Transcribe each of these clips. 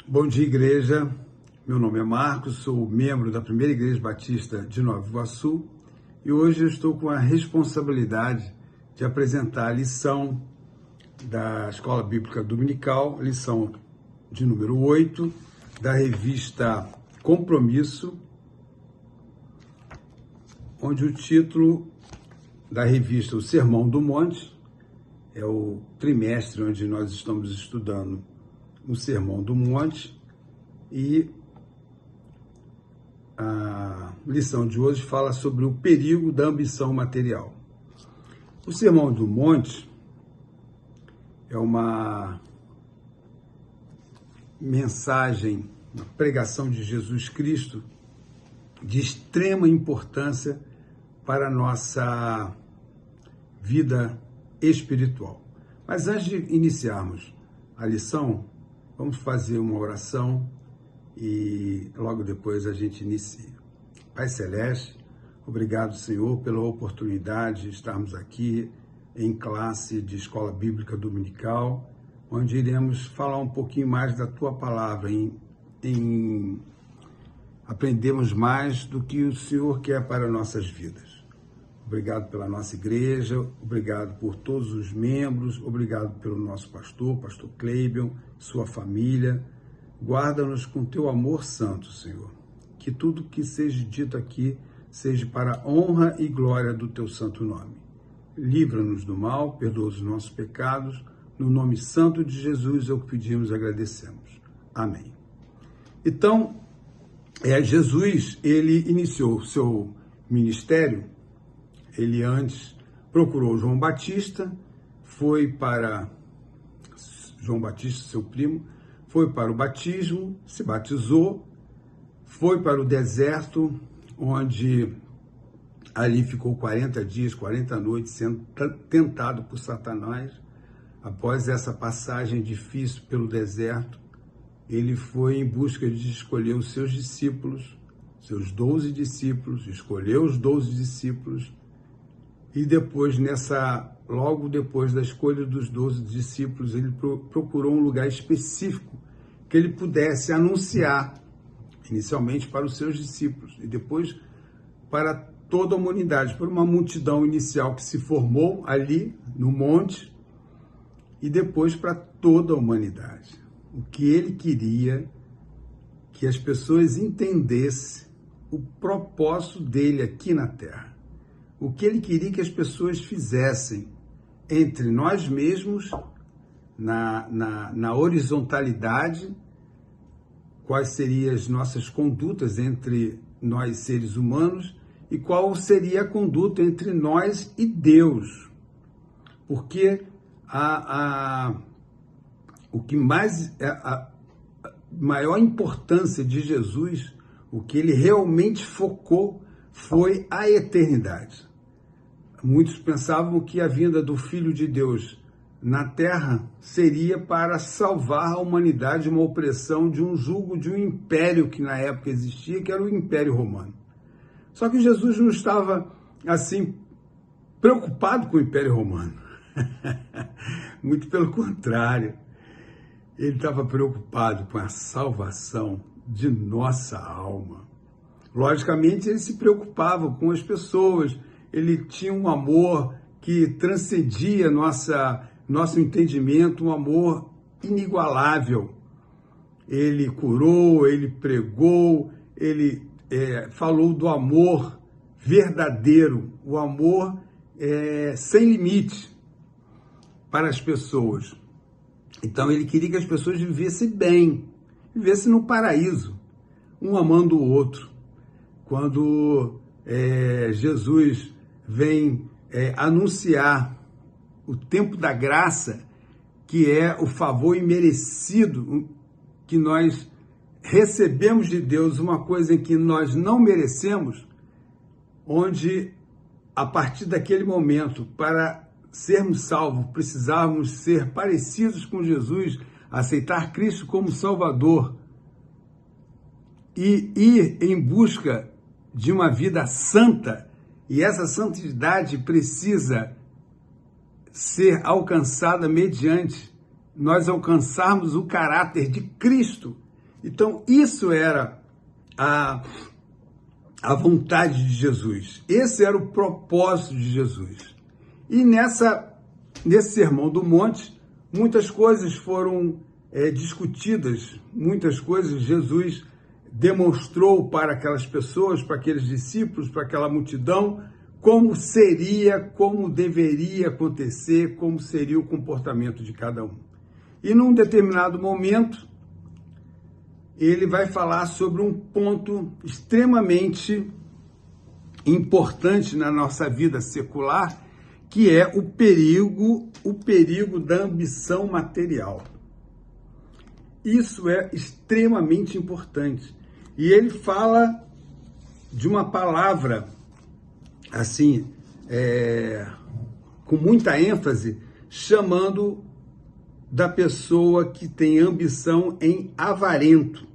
Bom dia, igreja. Meu nome é Marcos, sou membro da Primeira Igreja Batista de Nova Iguaçu e hoje eu estou com a responsabilidade de apresentar a lição da Escola Bíblica Dominical, lição de número 8, da revista Compromisso, onde o título da revista, o Sermão do Monte, é o trimestre onde nós estamos estudando o Sermão do Monte, e a lição de hoje fala sobre o perigo da ambição material. O Sermão do Monte é uma mensagem, uma pregação de Jesus Cristo de extrema importância para a nossa vida espiritual. Mas antes de iniciarmos a lição, vamos fazer uma oração e logo depois a gente inicia. Pai Celeste, obrigado, Senhor, pela oportunidade de estarmos aqui em classe de Escola Bíblica Dominical, onde iremos falar um pouquinho mais da Tua Palavra, em aprendermos mais do que o Senhor quer para nossas vidas. Obrigado pela nossa igreja, obrigado por todos os membros, obrigado pelo nosso pastor Cleibion, sua família. Guarda-nos com teu amor santo, Senhor. Que tudo que seja dito aqui seja para a honra e glória do teu santo nome. Livra-nos do mal, perdoa os nossos pecados. No nome santo de Jesus é o que pedimos e agradecemos. Amém. Então, Jesus, ele iniciou o seu ministério. Ele antes procurou João Batista, foi para João Batista, seu primo, foi para o batismo, se batizou, foi para o deserto, onde ali ficou 40 dias, 40 noites, sendo tentado por Satanás. Após essa passagem difícil pelo deserto, ele foi em busca de escolher os seus discípulos, seus 12 discípulos, escolheu os 12 discípulos, e depois, logo depois da escolha dos 12 discípulos, ele procurou um lugar específico que ele pudesse anunciar, inicialmente para os seus discípulos, e depois para toda a humanidade, por uma multidão inicial que se formou ali no monte, e depois para toda a humanidade. O que ele queria que as pessoas entendessem o propósito dele aqui na Terra. O que ele queria que as pessoas fizessem entre nós mesmos, na horizontalidade, quais seriam as nossas condutas entre nós seres humanos e qual seria a conduta entre nós e Deus. Porque o que mais a maior importância de Jesus, o que ele realmente focou foi a eternidade. Muitos pensavam que a vinda do Filho de Deus na Terra seria para salvar a humanidade de uma opressão, de um jugo, de um império que na época existia, que era o Império Romano. Só que Jesus não estava, assim, preocupado com o Império Romano. Muito pelo contrário. Ele estava preocupado com a salvação de nossa alma. Logicamente, ele se preocupava com as pessoas. Ele tinha um amor que transcendia nosso entendimento, um amor inigualável. Ele curou, ele pregou, ele falou do amor verdadeiro, o amor sem limite para as pessoas. Então ele queria que as pessoas vivessem bem, vivessem no paraíso, um amando o outro. Quando Jesus vem anunciar o tempo da graça, que é o favor imerecido que nós recebemos de Deus, uma coisa em que nós não merecemos, onde a partir daquele momento, para sermos salvos, precisávamos ser parecidos com Jesus, aceitar Cristo como Salvador e ir em busca de uma vida santa, e essa santidade precisa ser alcançada mediante nós alcançarmos o caráter de Cristo, Então, isso era a vontade de Jesus. Esse era o propósito de Jesus. E nesse Sermão do Monte, muitas coisas foram discutidas, muitas coisas Jesus demonstrou para aquelas pessoas, para aqueles discípulos, para aquela multidão, como seria, como deveria acontecer, como seria o comportamento de cada um. E num determinado momento, ele vai falar sobre um ponto extremamente importante na nossa vida secular, que é o perigo da ambição material. Isso é extremamente importante. E ele fala de uma palavra, assim, com muita ênfase, chamando da pessoa que tem ambição em avarento.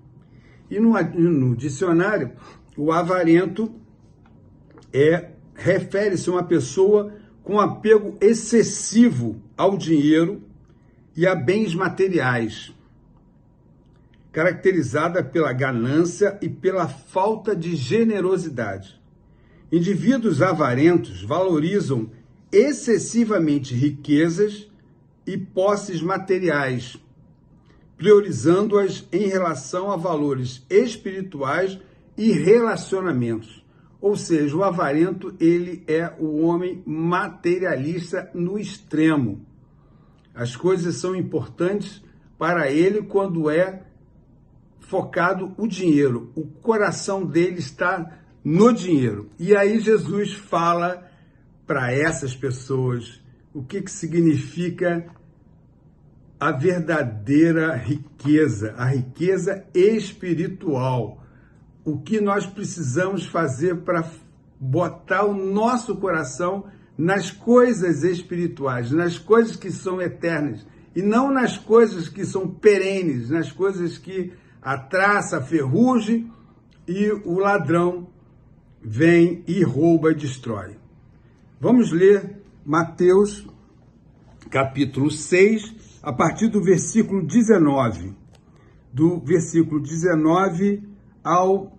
E no dicionário, o avarento refere-se a uma pessoa com apego excessivo ao dinheiro e a bens materiais, caracterizada pela ganância e pela falta de generosidade. Indivíduos avarentos valorizam excessivamente riquezas e posses materiais, priorizando-as em relação a valores espirituais e relacionamentos. Ou seja, o avarento, ele é o homem materialista no extremo. As coisas são importantes para ele quando é focado o dinheiro. O coração dele está no dinheiro. E aí Jesus fala para essas pessoas o que significa a verdadeira riqueza, a riqueza espiritual. O que nós precisamos fazer para botar o nosso coração nas coisas espirituais, nas coisas que são eternas, e não nas coisas que são perenes, nas coisas que a traça, a ferrugem e o ladrão vem e rouba e destrói. Vamos ler Mateus, capítulo 6, a partir do versículo 19. Do versículo 19 ao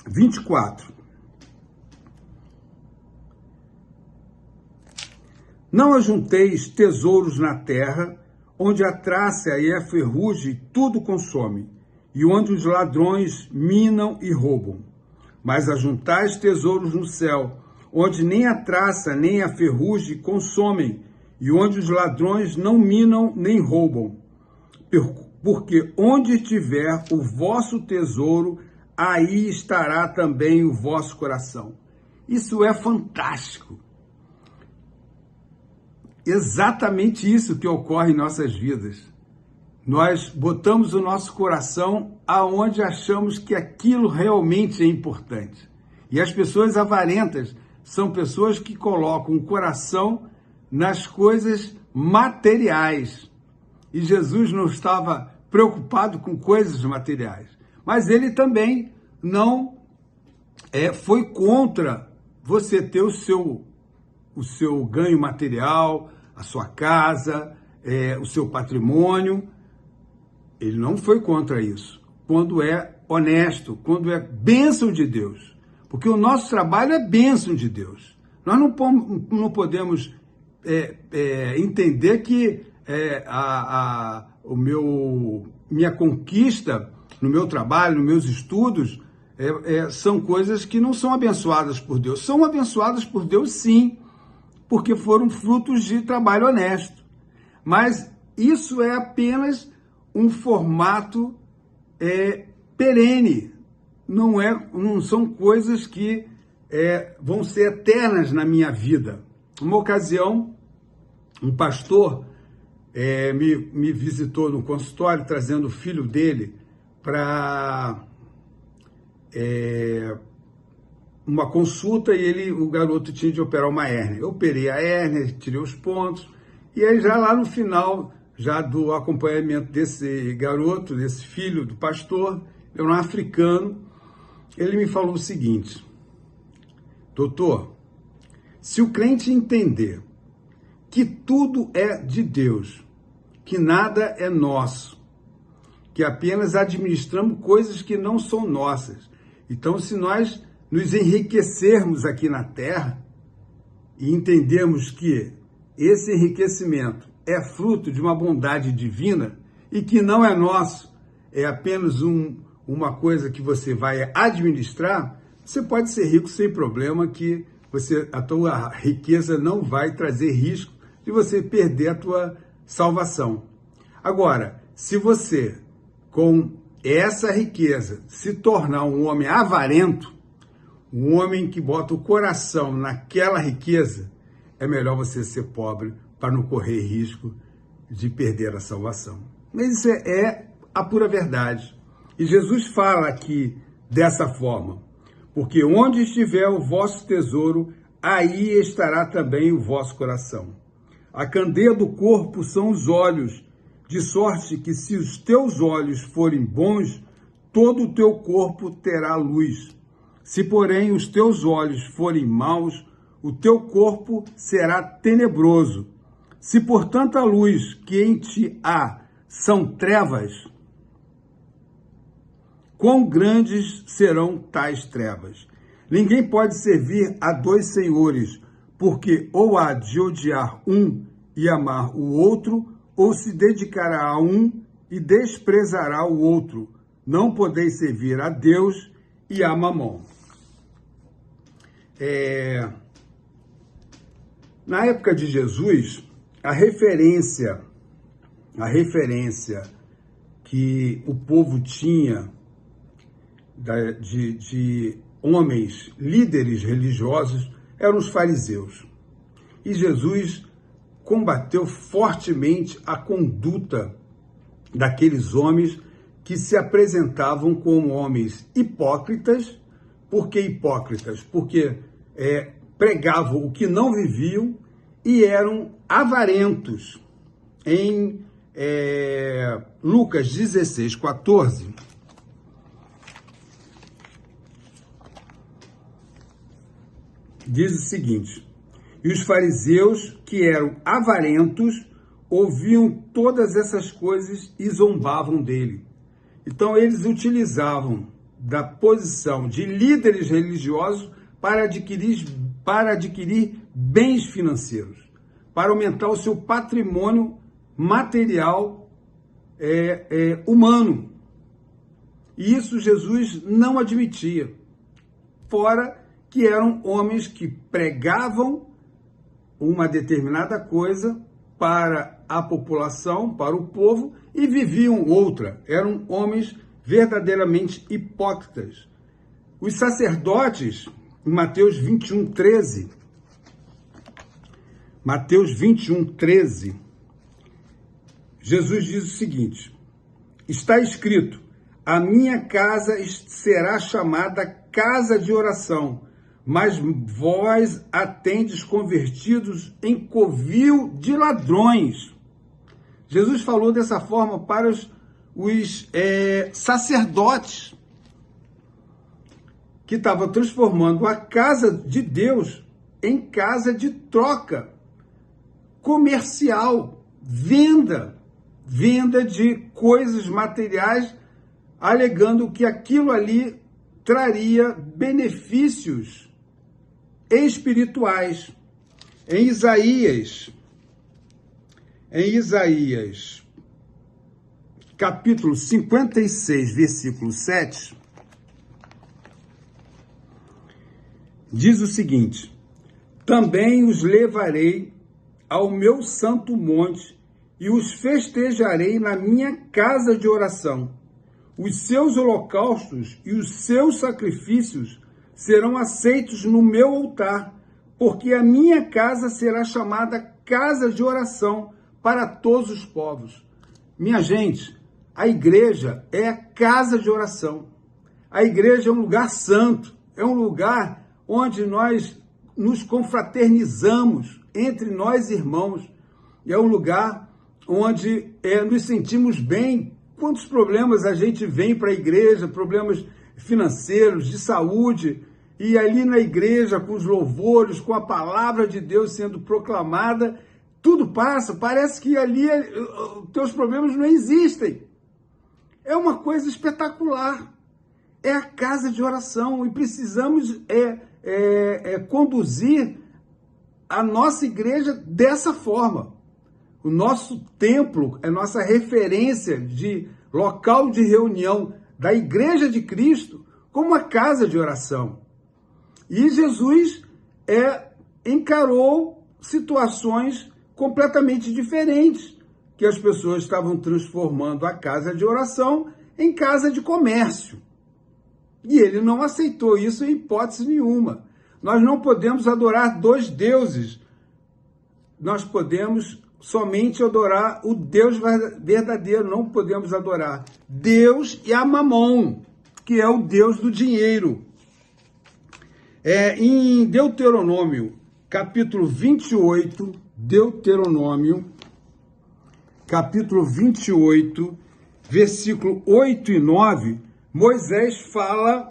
24. Não ajunteis tesouros na terra, onde a traça e a ferrugem tudo consome, e onde os ladrões minam e roubam. Mas ajuntais tesouros no céu, onde nem a traça nem a ferrugem consomem, e onde os ladrões não minam nem roubam. Porque onde estiver o vosso tesouro, aí estará também o vosso coração. Isso é fantástico. Exatamente isso que ocorre em nossas vidas. Nós botamos o nosso coração aonde achamos que aquilo realmente é importante. E as pessoas avarentas são pessoas que colocam o coração nas coisas materiais. E Jesus não estava preocupado com coisas materiais. Mas ele também não foi contra você ter o seu ganho material, a sua casa, o seu patrimônio. Ele não foi contra isso, quando é honesto, quando é bênção de Deus. Porque o nosso trabalho é bênção de Deus. Nós não podemos entender que minha conquista no meu trabalho, nos meus estudos, são coisas que não são abençoadas por Deus. São abençoadas por Deus, sim, porque foram frutos de trabalho honesto. Mas isso é apenas um formato perene. Não são coisas que vão ser eternas na minha vida. Uma ocasião, um pastor me visitou no consultório, trazendo o filho dele para uma consulta, e o garoto tinha de operar uma hérnia. Eu operei a hérnia, tirei os pontos, e aí já lá no final, já do acompanhamento desse garoto, desse filho do pastor, eu um africano, ele me falou o seguinte: doutor, se o crente entender que tudo é de Deus, que nada é nosso, que apenas administramos coisas que não são nossas. Então, se nós nos enriquecermos aqui na Terra e entendermos que esse enriquecimento é fruto de uma bondade divina e que não é nosso, é apenas uma coisa que você vai administrar, você pode ser rico sem problema, que a tua riqueza não vai trazer risco de você perder a tua salvação. Agora, se você, com essa riqueza, se tornar um homem avarento, um homem que bota o coração naquela riqueza, é melhor você ser pobre para não correr risco de perder a salvação. Mas isso é a pura verdade. E Jesus fala aqui dessa forma: porque onde estiver o vosso tesouro, aí estará também o vosso coração. A candeia do corpo são os olhos, de sorte que se os teus olhos forem bons, todo o teu corpo terá luz. Se, porém, os teus olhos forem maus, o teu corpo será tenebroso. Se, portanto, a luz que em ti há são trevas, quão grandes serão tais trevas? Ninguém pode servir a dois senhores, porque ou há de odiar um e amar o outro, ou se dedicará a um e desprezará o outro. Não podeis servir a Deus e a Mamon. Na época de Jesus, a referência que o povo tinha de homens, líderes religiosos, eram os fariseus. E Jesus combateu fortemente a conduta daqueles homens que se apresentavam como homens hipócritas. Por que hipócritas? Porque pregavam o que não viviam e eram avarentos. Em Lucas 16:14, diz o seguinte: e os fariseus, que eram avarentos, ouviam todas essas coisas e zombavam dele. Então eles utilizavam da posição de líderes religiosos para adquirir bens financeiros, para aumentar o seu patrimônio material humano. E isso Jesus não admitia. Fora que eram homens que pregavam uma determinada coisa para a população, para o povo, e viviam outra. Eram homens verdadeiramente hipócritas. Os sacerdotes, em Mateus 21:13, Jesus diz o seguinte: está escrito, a minha casa será chamada casa de oração, mas vós a tendes convertidos em covil de ladrões. Jesus falou dessa forma para os sacerdotes, que estavam transformando a casa de Deus em casa de troca comercial, venda de coisas materiais, alegando que aquilo ali traria benefícios espirituais. Em Isaías, capítulo 56, versículo 7, diz o seguinte: também os levarei ao meu santo monte e os festejarei na minha casa de oração. Os seus holocaustos e os seus sacrifícios serão aceitos no meu altar, porque a minha casa será chamada casa de oração para todos os povos. Minha gente, a igreja é a casa de oração. A igreja é um lugar santo, é um lugar onde nós nos confraternizamos entre nós irmãos. É um lugar onde nos sentimos bem. Quantos problemas a gente vem para a igreja, problemas financeiros, de saúde, e ali na igreja, com os louvores, com a palavra de Deus sendo proclamada, tudo passa, parece que ali os teus problemas não existem. é uma coisa espetacular. É a casa de oração e precisamos conduzir a nossa igreja dessa forma. O nosso templo é nossa referência de local de reunião da Igreja de Cristo como uma casa de oração. E Jesus encarou situações completamente diferentes, que as pessoas estavam transformando a casa de oração em casa de comércio. E ele não aceitou isso em hipótese nenhuma. Nós não podemos adorar dois deuses. Nós podemos somente adorar o Deus verdadeiro. Não podemos adorar Deus e a Mamon, que é o Deus do dinheiro. Em Deuteronômio, capítulo 28, Deuteronômio, capítulo 28, versículo 8 e 9, Moisés fala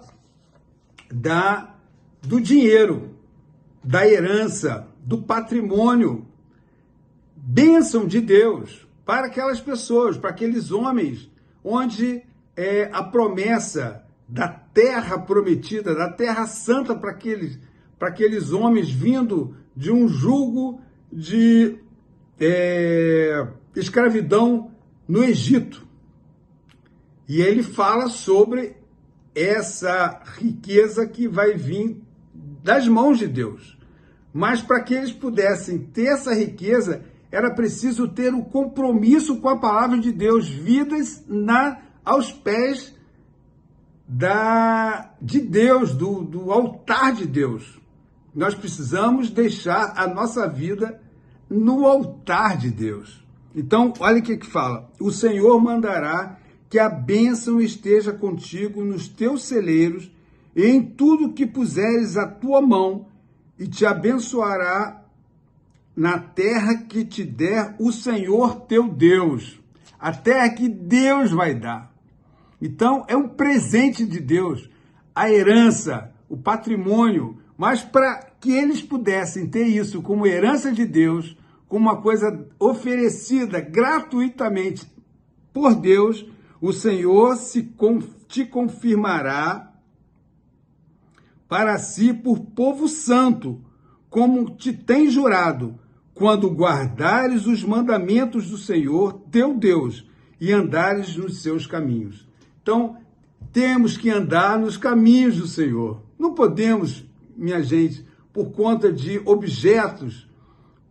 do dinheiro, da herança, do patrimônio, bênção de Deus para aquelas pessoas, para aqueles homens, onde a promessa da terra prometida, da terra santa para aqueles homens vindo de um jugo de escravidão no Egito. E ele fala sobre essa riqueza que vai vir das mãos de Deus. Mas para que eles pudessem ter essa riqueza, era preciso ter um compromisso com a palavra de Deus, vidas aos pés de Deus, do altar de Deus. Nós precisamos deixar a nossa vida no altar de Deus. Então, olha o que fala. O Senhor mandará que a bênção esteja contigo nos teus celeiros e em tudo que puseres a tua mão, e te abençoará na terra que te der o Senhor teu Deus. A terra que Deus vai dar. Então, é um presente de Deus, a herança, o patrimônio, mas para que eles pudessem ter isso como herança de Deus, como uma coisa oferecida gratuitamente por Deus, o Senhor te confirmará para si por povo santo, como te tem jurado, quando guardares os mandamentos do Senhor, teu Deus, e andares nos seus caminhos. Então, temos que andar nos caminhos do Senhor. Não podemos, minha gente, por conta de objetos,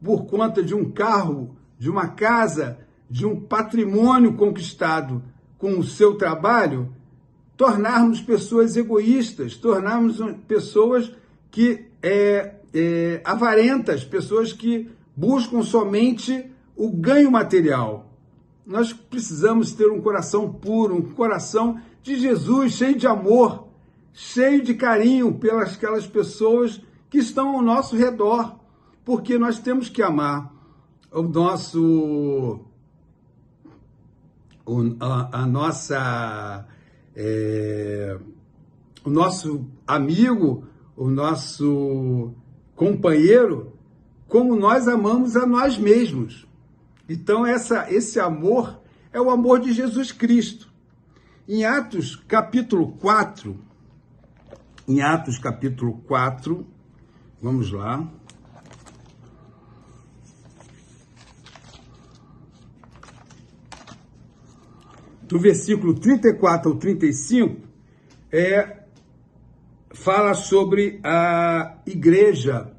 por conta de um carro, de uma casa, de um patrimônio conquistado com o seu trabalho, tornarmos pessoas egoístas, tornarmos pessoas que avarentas, pessoas que buscam somente o ganho material. Nós precisamos ter um coração puro, um coração de Jesus, cheio de amor, cheio de carinho pelas aquelas pessoas que estão ao nosso redor, porque nós temos que amar o nosso amigo, o nosso companheiro, como nós amamos a nós mesmos. Então, esse amor é o amor de Jesus Cristo. Em Atos capítulo 4, vamos lá. Do versículo 34 ao 35, fala sobre a igreja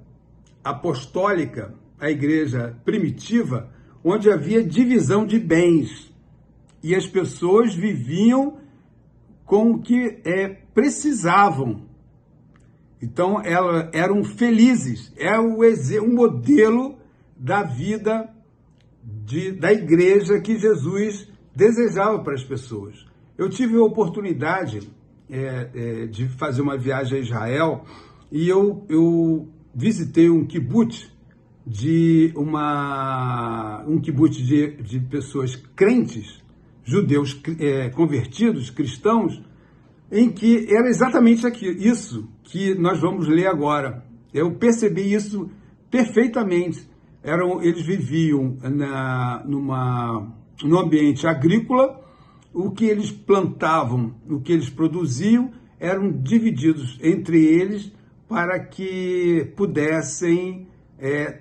apostólica, a igreja primitiva, onde havia divisão de bens. E as pessoas viviam com o que precisavam. Então, elas eram felizes. É um modelo da vida da igreja que Jesus desejava para as pessoas. Eu tive a oportunidade de fazer uma viagem a Israel e eu visitei um kibbutz um kibbutz de pessoas crentes, judeus convertidos, cristãos, em que era exatamente isso que nós vamos ler agora. Eu percebi isso perfeitamente. Eles viviam num ambiente agrícola, o que eles plantavam, o que eles produziam, eram divididos entre eles para que pudessem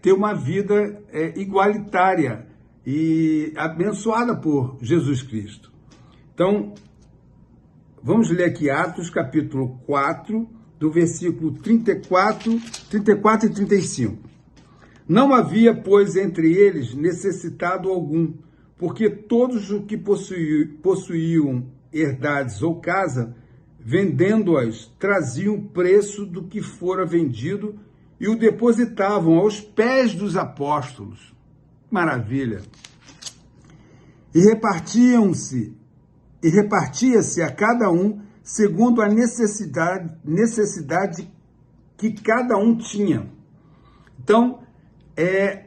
ter uma vida igualitária e abençoada por Jesus Cristo. Então, vamos ler aqui Atos capítulo 4, do versículo 34 e 35. Não havia, pois, entre eles necessitado algum, porque todos os que possuíam herdades ou casa, vendendo-as, traziam o preço do que fora vendido e o depositavam aos pés dos apóstolos. Maravilha! E repartia-se a cada um segundo a necessidade que cada um tinha. Então,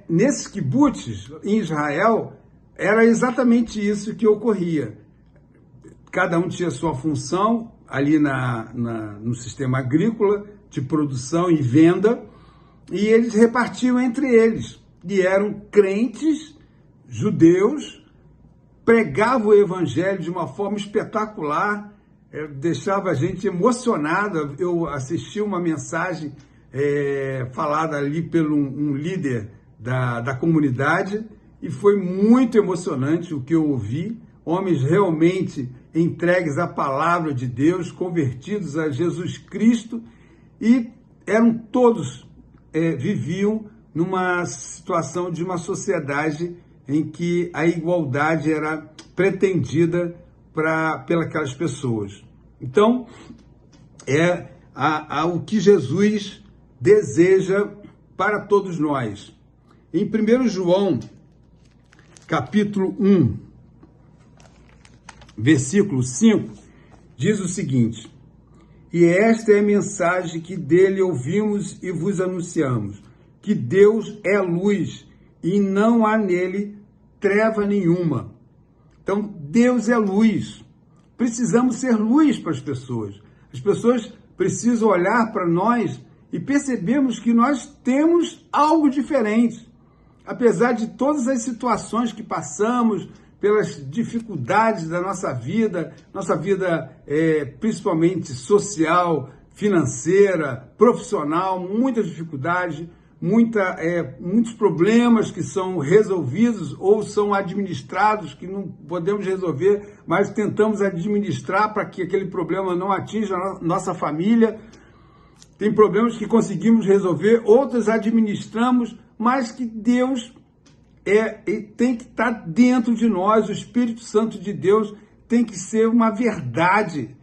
nesses kibbutz, em Israel, era exatamente isso que ocorria. Cada um tinha sua função ali no sistema agrícola, de produção e venda, e eles repartiam entre eles. E eram crentes, judeus, pregavam o evangelho de uma forma espetacular, deixava a gente emocionada. Eu assisti uma mensagem falada ali por um líder da comunidade, e foi muito emocionante o que eu ouvi. Homens realmente entregues à palavra de Deus, convertidos a Jesus Cristo, e eram todos, viviam numa situação de uma sociedade em que a igualdade era pretendida pelas pessoas. Então, o que Jesus deseja para todos nós. Em 1 João, capítulo 1, versículo 5, diz o seguinte: e esta é a mensagem que dele ouvimos e vos anunciamos, que Deus é luz e não há nele treva nenhuma. Então, Deus é luz. Precisamos ser luz para as pessoas. As pessoas precisam olhar para nós e percebemos que nós temos algo diferente. Apesar de todas as situações que passamos, pelas dificuldades da nossa vida principalmente social, financeira, profissional, muitas dificuldades, muitos problemas que são resolvidos ou são administrados, que não podemos resolver, mas tentamos administrar para que aquele problema não atinja a nossa família. Tem problemas que conseguimos resolver, outros administramos, mas que Deus tem que estar dentro de nós. O Espírito Santo de Deus tem que ser uma verdade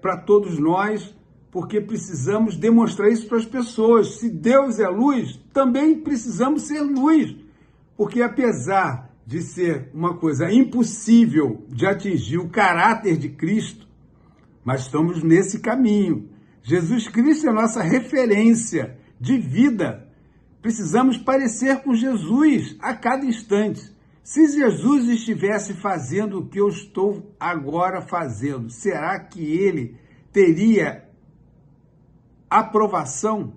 para todos nós, porque precisamos demonstrar isso para as pessoas. Se Deus é luz, também precisamos ser luz, porque apesar de ser uma coisa impossível de atingir o caráter de Cristo, mas estamos nesse caminho. Jesus Cristo é a nossa referência de vida. Precisamos parecer com Jesus a cada instante. Se Jesus estivesse fazendo o que eu estou agora fazendo, será que ele teria aprovação?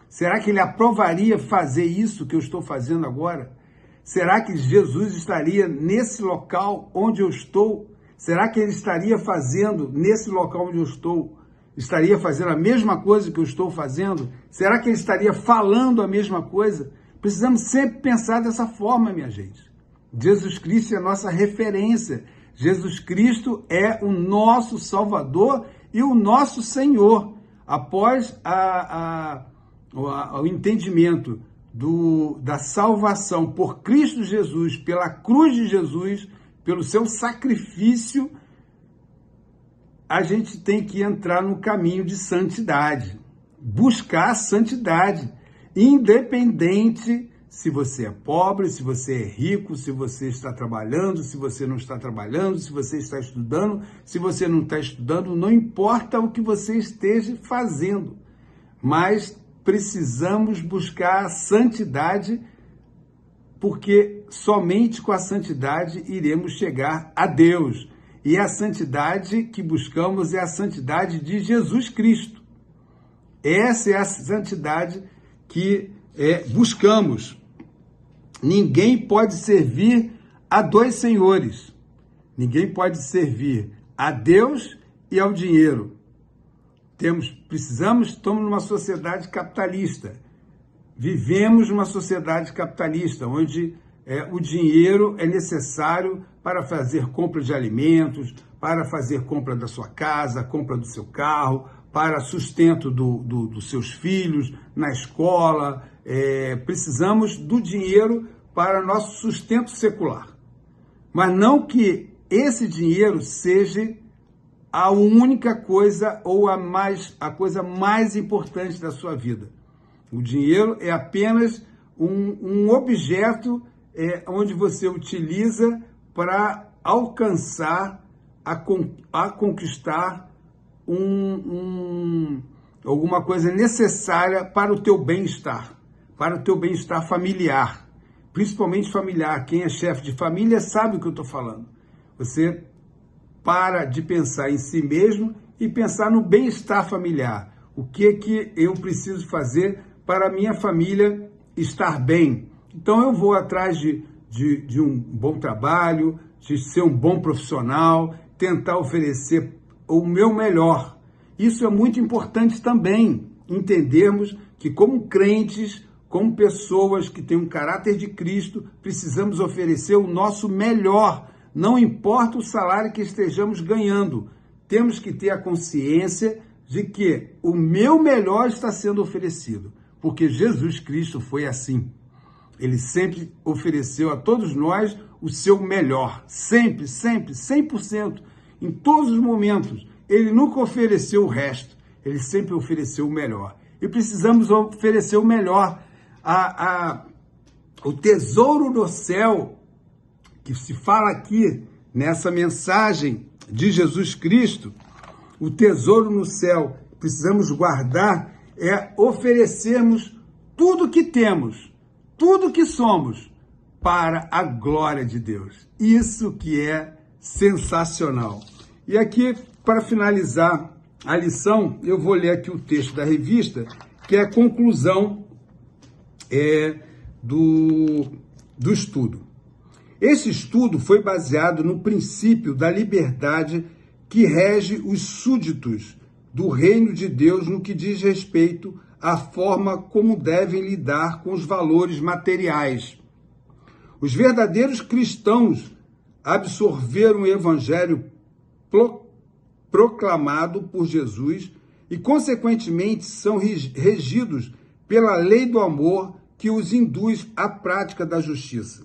Será que ele aprovaria fazer isso que eu estou fazendo agora? Será que Jesus estaria nesse local onde eu estou? Será que ele estaria fazendo nesse local onde eu estou? Estaria fazendo a mesma coisa que eu estou fazendo? Será que ele estaria falando a mesma coisa? Precisamos sempre pensar dessa forma, minha gente. Jesus Cristo é a nossa referência. Jesus Cristo é o nosso Salvador e o nosso Senhor. Após o entendimento da salvação por Cristo Jesus, pela cruz de Jesus, pelo seu sacrifício, a gente tem que entrar no caminho de santidade, buscar a santidade, independente se você é pobre, se você é rico, se você está trabalhando, se você não está trabalhando, se você está estudando, se você não está estudando, não importa o que você esteja fazendo, mas precisamos buscar a santidade, porque somente com a santidade iremos chegar a Deus. E a santidade que buscamos é a santidade de Jesus Cristo. Essa é a santidade que buscamos. Ninguém pode servir a dois senhores. Ninguém pode servir a Deus e ao dinheiro. Estamos numa sociedade capitalista. Vivemos numa sociedade capitalista, onde o dinheiro é necessário para fazer compra de alimentos, para fazer compra da sua casa, compra do seu carro, para sustento dos seus filhos na escola. Precisamos do dinheiro para nosso sustento secular. Mas não que esse dinheiro seja a única coisa ou a coisa mais importante da sua vida. O dinheiro é apenas um objeto onde você utiliza para alcançar, a conquistar alguma coisa necessária para o teu bem-estar familiar, principalmente familiar. Quem é chefe de família sabe o que eu estou falando. Você para de pensar em si mesmo e pensar no bem-estar familiar. O que eu preciso fazer para a minha família estar bem? Então eu vou atrás de um bom trabalho, de ser um bom profissional, tentar oferecer o meu melhor. Isso é muito importante também, entendermos que como crentes, como pessoas que têm um caráter de Cristo, precisamos oferecer o nosso melhor. Não importa o salário que estejamos ganhando, temos que ter a consciência de que o meu melhor está sendo oferecido, porque Jesus Cristo foi assim. Ele sempre ofereceu a todos nós o seu melhor, sempre, 100%, em todos os momentos. Ele nunca ofereceu o resto, ele sempre ofereceu o melhor. E precisamos oferecer o melhor. O tesouro no céu, que se fala aqui nessa mensagem de Jesus Cristo, o tesouro no céu, precisamos guardar, oferecermos tudo que temos, tudo que somos, para a glória de Deus. Isso que é sensacional. E aqui, para finalizar a lição, eu vou ler aqui o texto da revista, que é a conclusão do estudo. Esse estudo foi baseado no princípio da liberdade que rege os súditos do reino de Deus no que diz respeito à forma como devem lidar com os valores materiais. Os verdadeiros cristãos absorveram o evangelho proclamado por Jesus e, consequentemente, são regidos pela lei do amor que os induz à prática da justiça.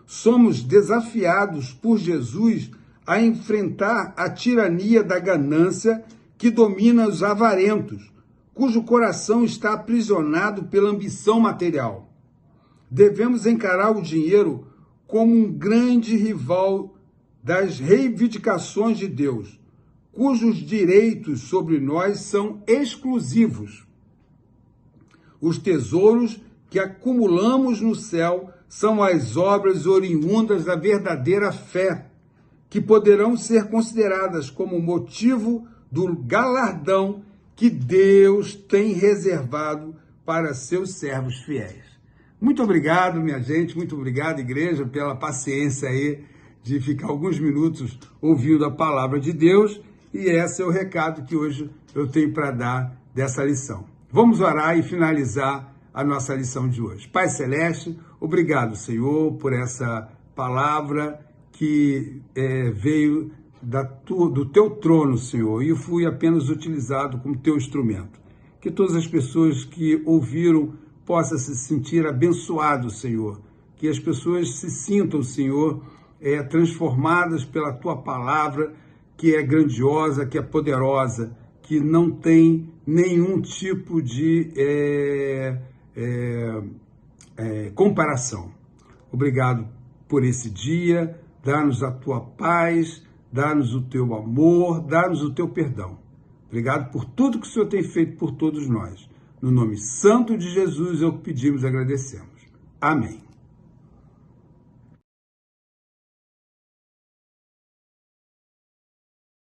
Somos desafiados por Jesus a enfrentar a tirania da ganância que domina os avarentos, cujo coração está aprisionado pela ambição material. Devemos encarar o dinheiro como um grande rival das reivindicações de Deus, cujos direitos sobre nós são exclusivos. Os tesouros que acumulamos no céu são as obras oriundas da verdadeira fé, que poderão ser consideradas como motivo do galardão que Deus tem reservado para seus servos fiéis. Muito obrigado, minha gente, muito obrigado, igreja, pela paciência aí de ficar alguns minutos ouvindo a palavra de Deus, e esse é o recado que hoje eu tenho para dar dessa lição. Vamos orar e finalizar a nossa lição de hoje. Pai Celeste, obrigado, Senhor, por essa palavra que veio do teu trono, Senhor, e eu fui apenas utilizado como teu instrumento. Que todas as pessoas que ouviram possam se sentir abençoados, Senhor. Que as pessoas se sintam, Senhor, transformadas pela tua palavra, que é grandiosa, que é poderosa, que não tem nenhum tipo de comparação. Obrigado por esse dia, dá-nos a tua paz, dá-nos o teu amor, dá-nos o teu perdão. Obrigado por tudo que o Senhor tem feito por todos nós. No nome santo de Jesus é o que pedimos e agradecemos. Amém.